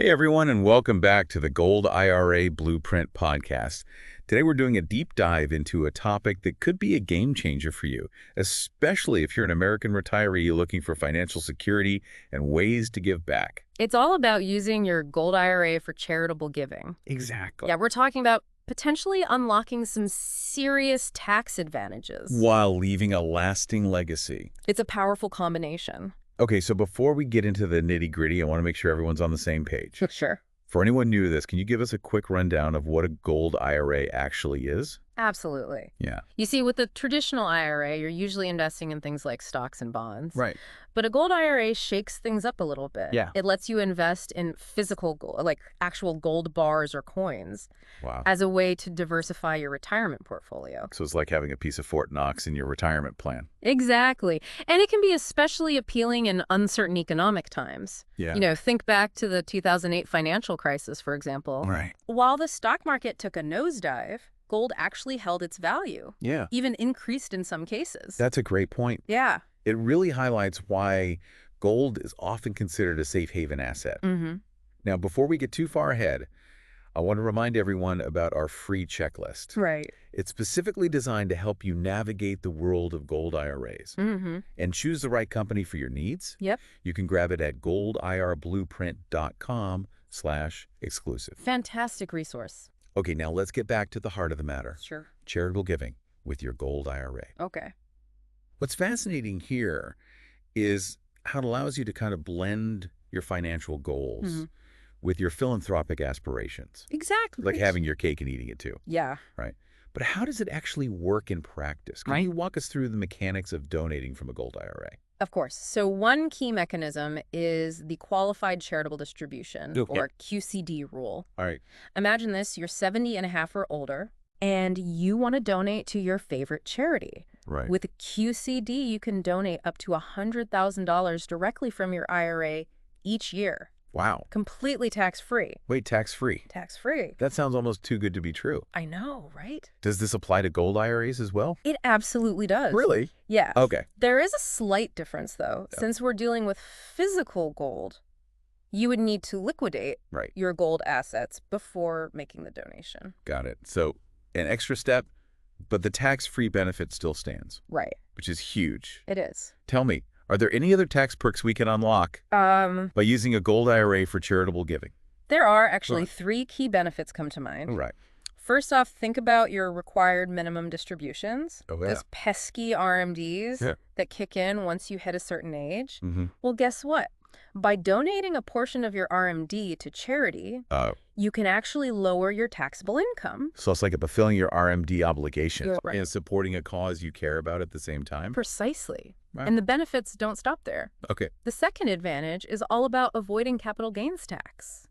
Hey everyone, and welcome back to the Gold IRA Blueprint podcast. Today we're doing a deep dive into a topic that could be a game changer for you, especially if you're an American retiree looking for financial security and ways to give back. It's all about using your Gold IRA for charitable giving. Exactly. Yeah, we're talking about potentially unlocking some serious tax advantages. While leaving a lasting legacy. It's a powerful combination. Okay, so before we get into the nitty-gritty, I want to make sure everyone's on the same page. Sure. For anyone new to this, can you give us a quick rundown of what a Gold IRA actually is? Absolutely. Yeah. You see, with the traditional IRA, you're usually investing in things like stocks and bonds. Right. But a Gold IRA shakes things up a little bit. Yeah. It lets you invest in physical gold, like actual gold bars or coins, Wow. as a way to diversify your retirement portfolio. So it's like having a piece of Fort Knox in your retirement plan. Exactly. And it can be especially appealing in uncertain economic times. Yeah. You know, think back to the 2008 financial crisis, for example. Right. While the stock market took a nosedive, gold actually held its value, Yeah. even increased in some cases. That's a great point. Yeah. It really highlights why gold is often considered a safe haven asset. Mm-hmm. Now, before we get too far ahead, I want to remind everyone about our free checklist. Right. It's specifically designed to help you navigate the world of gold IRAs Mm-hmm. and choose the right company for your needs. Yep. You can grab it at goldirblueprint.com/exclusive. Fantastic resource. Okay, now let's get back to the heart of the matter. Sure. Charitable giving with your gold IRA. Okay. What's fascinating here is how it allows you to kind of blend your financial goals Mm-hmm. with your philanthropic aspirations, Exactly. like having your cake and eating it too, Yeah. right? But how does it actually work in practice? Can Right. you walk us through the mechanics of donating from a gold IRA? Of course. So one key mechanism is the qualified charitable distribution, Okay. or QCD rule. All right. Imagine this, you're 70 and a half or older, and you want to donate to your favorite charity. Right. With a QCD, you can donate up to $100,000 directly from your IRA each year, Wow. completely tax-free. Wait, tax-free? Tax-free. That sounds almost too good to be true. I know, right? Does this apply to gold IRAs as well? It absolutely does. Really? Yeah. Okay. There is a slight difference, though. Yeah. Since we're dealing with physical gold, you would need to liquidate Right. your gold assets before making the donation. Got it. So an extra step, but the tax-free benefit still stands, Right. which is huge. It is. Tell me, are there any other tax perks we can unlock by using a gold IRA for charitable giving? There are actually Right. 3 key benefits come to mind. Right. First off, think about your required minimum distributions. Oh, yeah. Those pesky RMDs Yeah. that kick in once you hit a certain age. Mm-hmm. Well, guess what? By donating a portion of your RMD to charity, you can actually lower your taxable income. So it's like fulfilling your RMD obligations You're right. and supporting a cause you care about at the same time? Precisely. Wow. And the benefits don't stop there. Okay. The second advantage is all about avoiding capital gains tax.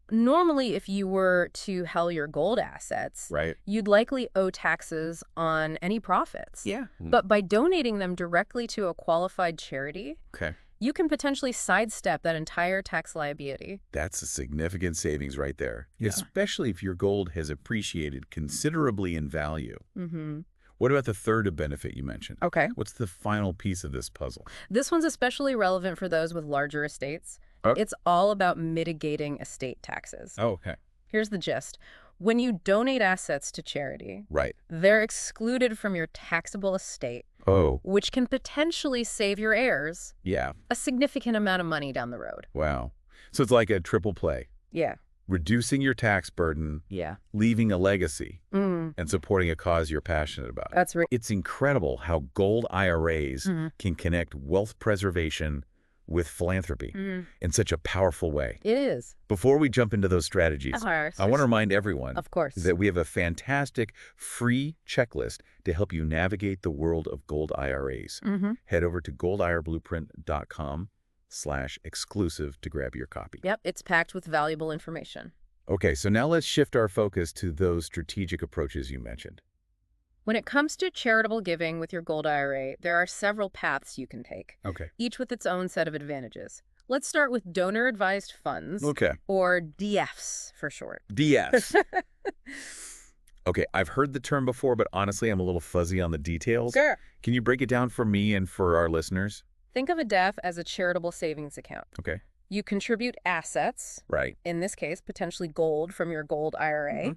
Normally, if you were to held your gold assets, Right. you'd likely owe taxes on any profits. Yeah. But by donating them directly to a qualified charity, Okay. you can potentially sidestep that entire tax liability. That's a significant savings right there, Yeah. especially if your gold has appreciated considerably in value. Mm-hmm. What about the third benefit you mentioned? Okay. What's the final piece of this puzzle? This one's especially relevant for those with larger estates. Oh. It's all about mitigating estate taxes. Oh, okay. Here's the gist. When you donate assets to charity, Right. they're excluded from your taxable estate, Oh, which can potentially save your heirs yeah. a significant amount of money down the road. Wow. So it's like a triple play. Yeah. Reducing your tax burden, Yeah. leaving a legacy, Mm, and supporting a cause you're passionate about. that's right. It's incredible how gold IRAs Mhm. can connect wealth preservation with philanthropy in such a powerful way. It is. Before we jump into those strategies, I want to remind everyone Of course. that we have a fantastic free checklist to help you navigate the world of gold IRAs. Mm-hmm. Head over to goldirblueprint.com/exclusive to grab your copy. Yep, it's packed with valuable information. Okay, so now let's shift our focus to those strategic approaches you mentioned. When it comes to charitable giving with your gold IRA, there are several paths you can take, Okay. each with its own set of advantages. Let's start with donor-advised funds, Okay. or DFs for short. DS. Okay, I've heard the term before, but honestly, I'm a little fuzzy on the details. Sure. Can you break it down for me and for our listeners? Think of a DEF as a charitable savings account. Okay. You contribute assets, Right. in this case, potentially gold from your gold IRA,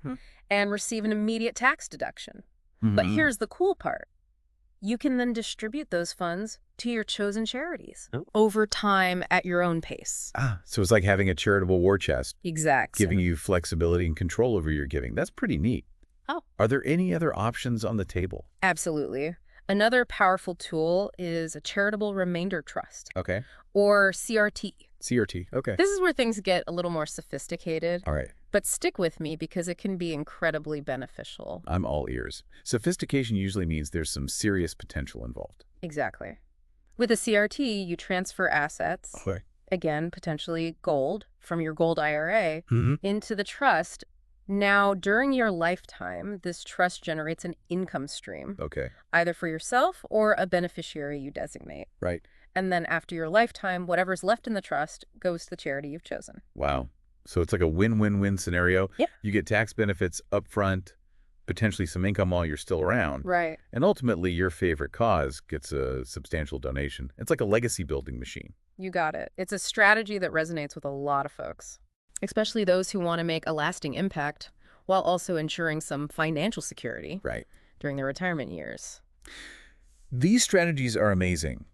and receive an immediate tax deduction. But here's the cool part. You can then distribute those funds to your chosen charities over time at your own pace. So it's like having a charitable war chest, Exactly. giving you flexibility and control over your giving. That's pretty neat. Oh. Are there any other options on the table? Absolutely. Another powerful tool is a charitable remainder trust, Okay. or CRT. CRT. Okay. This is where things get a little more sophisticated. All right. But stick with me because it can be incredibly beneficial. I'm all ears. Sophistication usually means there's some serious potential involved. Exactly. With a CRT, you transfer assets, Okay. again, potentially gold, from your gold IRA into the trust. Now, during your lifetime, this trust generates an income stream, Okay. either for yourself or a beneficiary you designate. Right. And then after your lifetime, whatever's left in the trust goes to the charity you've chosen. Wow. So it's like a win-win-win scenario. Yep. You get tax benefits up front, potentially some income while you're still around. Right. And ultimately, your favorite cause gets a substantial donation. It's like a legacy building machine. You got it. It's a strategy that resonates with a lot of folks, especially those who want to make a lasting impact while also ensuring some financial security during their retirement years. These strategies are amazing,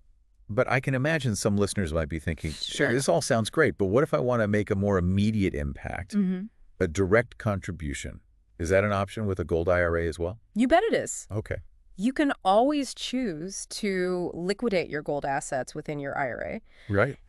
but I can imagine some listeners might be thinking, sure, this all sounds great, but what if I want to make a more immediate impact, a direct contribution? Is that an option with a gold IRA as well? You bet it is. Okay. You can always choose to liquidate your gold assets within your IRA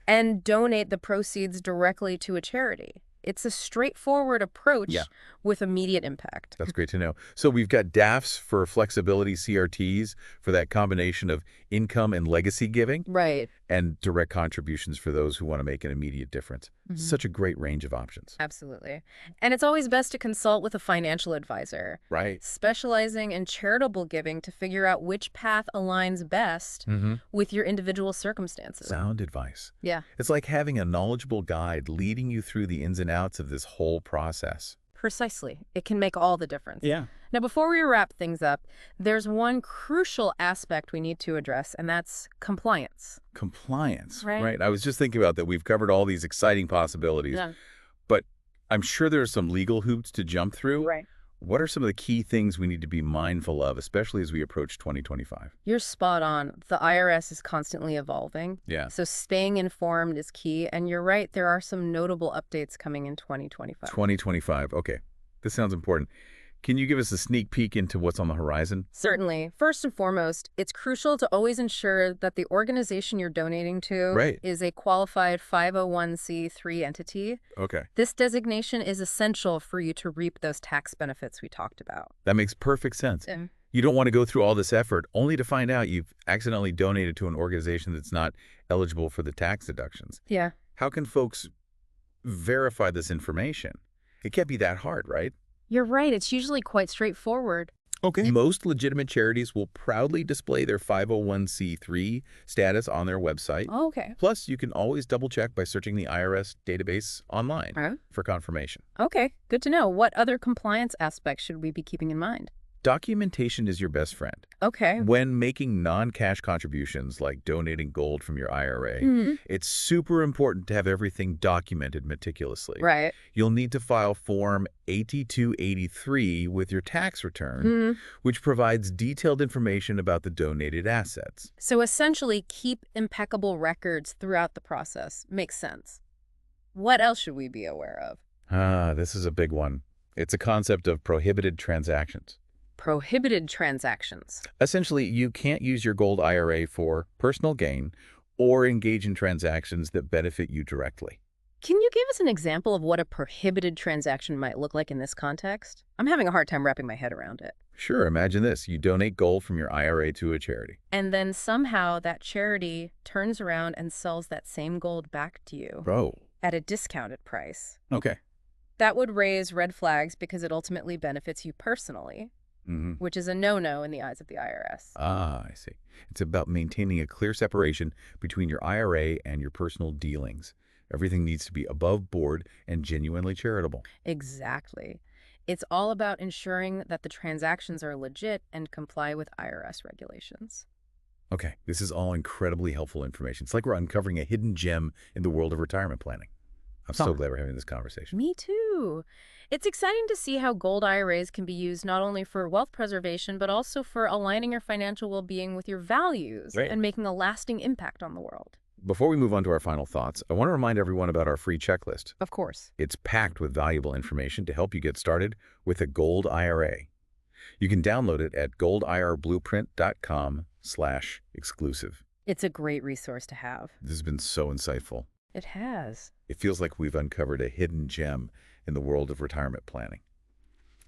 and donate the proceeds directly to a charity. It's a straightforward approach with immediate impact. That's great to know. So we've got DAFs for flexibility, CRTs for that combination of income and legacy giving. Right. And direct contributions for those who want to make an immediate difference. Such a great range of options. Absolutely. And it's always best to consult with a financial advisor. Right. Specializing in charitable giving to figure out which path aligns best with your individual circumstances. Sound advice. Yeah. It's like having a knowledgeable guide leading you through the ins and outs of this whole process. Precisely. It can make all the difference. Yeah. Now, before we wrap things up, there's one crucial aspect we need to address, and that's compliance. Compliance. Right. I was just thinking about that. We've covered all these exciting possibilities, but I'm sure there are some legal hoops to jump through. Right. What are some of the key things we need to be mindful of, especially as we approach 2025? You're spot on. The IRS is constantly evolving. Yeah. So staying informed is key. And you're right, there are some notable updates coming in 2025. 2025. Okay. This sounds important. Can you give us a sneak peek into what's on the horizon? Certainly. First and foremost, it's crucial to always ensure that the organization you're donating to is a qualified 501c3 entity. Okay. This designation is essential for you to reap those tax benefits we talked about. That makes perfect sense. You don't want to go through all this effort only to find out you've accidentally donated to an organization that's not eligible for the tax deductions. Yeah. How can folks verify this information? It can't be that hard, right? You're right. It's usually quite straightforward. Okay. Most legitimate charities will proudly display their 501c3 status on their website. Oh, okay. Plus, you can always double-check by searching the IRS database online for confirmation. Okay. Good to know. What other compliance aspects should we be keeping in mind? Documentation is your best friend. Okay. When making non-cash contributions like donating gold from your IRA, it's super important to have everything documented meticulously. Right. You'll need to file Form 8283 with your tax return, which provides detailed information about the donated assets. So essentially, keep impeccable records throughout the process. Makes sense. What else should we be aware of? This is a big one. It's a concept of prohibited transactions. Prohibited transactions. Essentially, you can't use your gold IRA for personal gain or engage in transactions that benefit you directly. Can you give us an example of what a prohibited transaction might look like in this context? I'm having a hard time wrapping my head around it. Sure, imagine this. You donate gold from your IRA to a charity. And then somehow that charity turns around and sells that same gold back to you at a discounted price. Okay. That would raise red flags because it ultimately benefits you personally. Which is a no-no in the eyes of the IRS. I see. It's about maintaining a clear separation between your IRA and your personal dealings. Everything needs to be above board and genuinely charitable. Exactly. It's all about ensuring that the transactions are legit and comply with IRS regulations. Okay, this is all incredibly helpful information. It's like we're uncovering a hidden gem in the world of retirement planning. I'm so glad we're having this conversation. Me too. It's exciting to see how gold IRAs can be used not only for wealth preservation, but also for aligning your financial well-being with your values Right. and making a lasting impact on the world. Before we move on to our final thoughts, I want to remind everyone about our free checklist. Of course. It's packed with valuable information to help you get started with a gold IRA. You can download it at goldirblueprint.com/exclusive. It's a great resource to have. This has been so insightful. It has. It feels like we've uncovered a hidden gem in the world of retirement planning.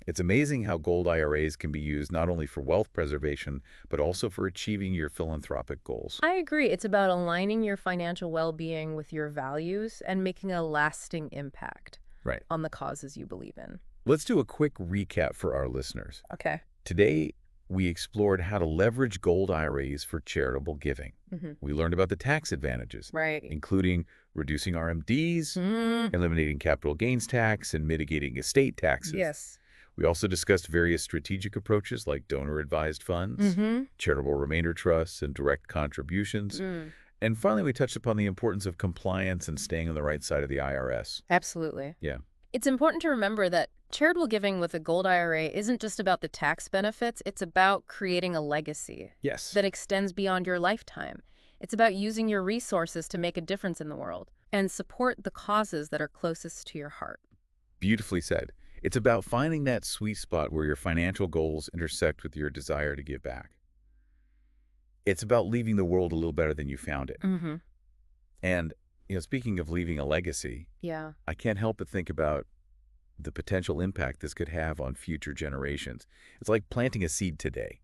It's amazing how gold IRAs can be used not only for wealth preservation, but also for achieving your philanthropic goals. I agree. It's about aligning your financial well-being with your values and making a lasting impact Right. on the causes you believe in. Let's do a quick recap for our listeners. Okay. Today, we explored how to leverage gold IRAs for charitable giving. We learned about the tax advantages, Right. including reducing RMDs, eliminating capital gains tax, and mitigating estate taxes. Yes. We also discussed various strategic approaches like donor-advised funds, charitable remainder trusts, and direct contributions. And finally, we touched upon the importance of compliance and staying on the right side of the IRS. Absolutely. Yeah. It's important to remember that charitable giving with a gold IRA isn't just about the tax benefits, it's about creating a legacy Yes. that extends beyond your lifetime. It's about using your resources to make a difference in the world and support the causes that are closest to your heart. Beautifully said. It's about finding that sweet spot where your financial goals intersect with your desire to give back. It's about leaving the world a little better than you found it. And, speaking of leaving a legacy, Yeah. I can't help but think about the potential impact this could have on future generations. It's like planting a seed today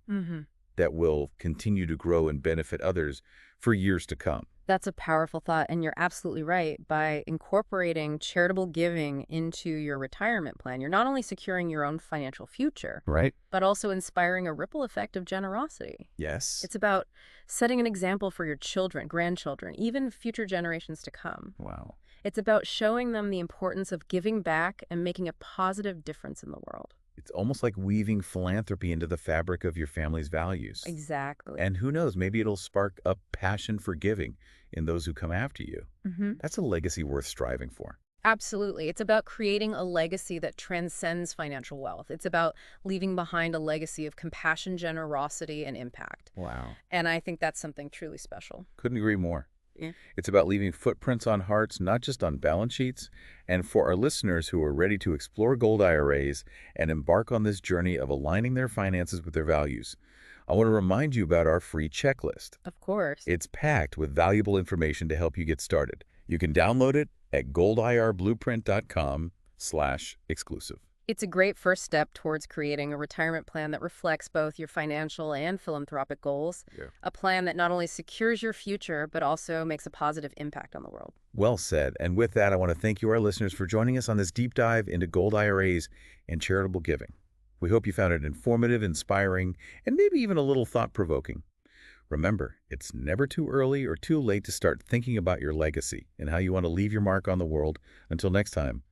that will continue to grow and benefit others for years to come. That's a powerful thought, and you're absolutely right. By incorporating charitable giving into your retirement plan, you're not only securing your own financial future, Right? but also inspiring a ripple effect of generosity. Yes. It's about setting an example for your children, grandchildren, even future generations to come. Wow. It's about showing them the importance of giving back and making a positive difference in the world. It's almost like weaving philanthropy into the fabric of your family's values. Exactly. And who knows, maybe it'll spark a passion for giving in those who come after you. That's a legacy worth striving for. Absolutely. It's about creating a legacy that transcends financial wealth. It's about leaving behind a legacy of compassion, generosity, and impact. Wow. And I think that's something truly special. Couldn't agree more. Yeah. It's about leaving footprints on hearts, not just on balance sheets. And for our listeners who are ready to explore gold IRAs and embark on this journey of aligning their finances with their values, I want to remind you about our free checklist. Of course. It's packed with valuable information to help you get started. You can download it at goldirblueprint.com/exclusive. It's a great first step towards creating a retirement plan that reflects both your financial and philanthropic goals, a plan that not only secures your future, but also makes a positive impact on the world. Well said. And with that, I want to thank you, our listeners, for joining us on this deep dive into gold IRAs and charitable giving. We hope you found it informative, inspiring, and maybe even a little thought-provoking. Remember, it's never too early or too late to start thinking about your legacy and how you want to leave your mark on the world. Until next time,